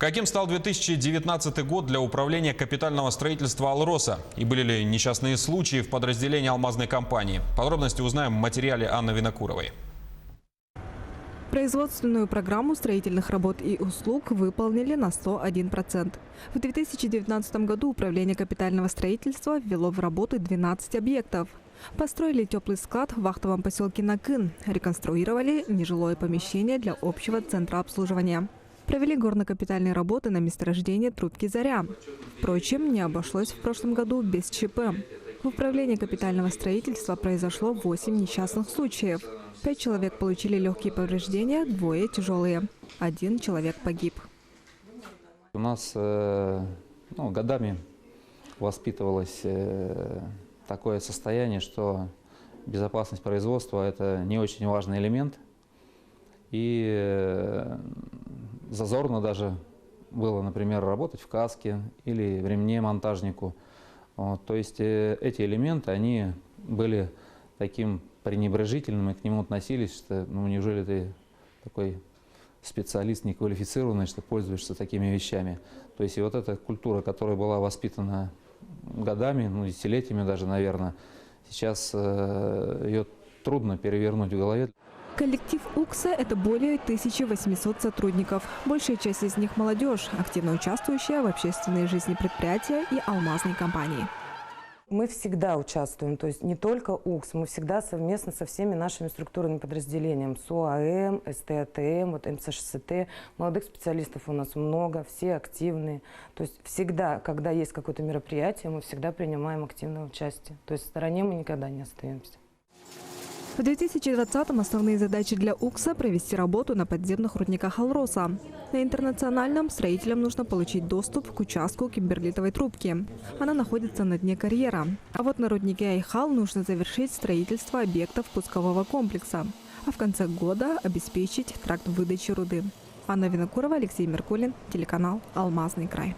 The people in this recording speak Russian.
Каким стал 2019 год для управления капитального строительства «Алроса»? И были ли несчастные случаи в подразделении алмазной компании? Подробности узнаем в материале Анны Винокуровой. Производственную программу строительных работ и услуг выполнили на 101%. В 2019 году Управление капитального строительства ввело в работу 12 объектов. Построили теплый склад в вахтовом поселке Накын, реконструировали нежилое помещение для общего центра обслуживания. Провели горно-капитальные работы на месторождении трубки «Заря». Впрочем, не обошлось в прошлом году без ЧП. В Управлении капитального строительства произошло 8 несчастных случаев. 5 человек получили легкие повреждения, 2 тяжелые. 1 человек погиб. У нас годами воспитывалось такое состояние, что безопасность производства – это не очень важный элемент. И зазорно даже было, например, работать в каске или в ремне монтажнику. Вот, то есть эти элементы, они были таким пренебрежительным, и к нему относились, что неужели ты такой специалист неквалифицированный, что пользуешься такими вещами. То есть и вот эта культура, которая была воспитана годами, десятилетиями даже, наверное, сейчас ее трудно перевернуть в голове. Коллектив УКСа – это более 1800 сотрудников. Большая часть из них – молодежь, активно участвующая в общественной жизни предприятия и алмазной компании. Мы всегда участвуем, то есть не только УКС, мы всегда совместно со всеми нашими структурными подразделениями, СУАМ, СТАТМ, МСШСТ. Молодых специалистов у нас много, все активные. То есть всегда, когда есть какое-то мероприятие, мы всегда принимаем активное участие. То есть в стороне мы никогда не остаемся. В 2020-м основные задачи для УКСа – провести работу на подземных рудниках «Алроса». На интернациональном строителям нужно получить доступ к участку кимберлитовой трубки. Она находится на дне карьера. А вот на руднике Айхал нужно завершить строительство объектов пускового комплекса. А в конце года обеспечить тракт выдачи руды. Анна Винокурова, Алексей Меркулин, телеканал «Алмазный край».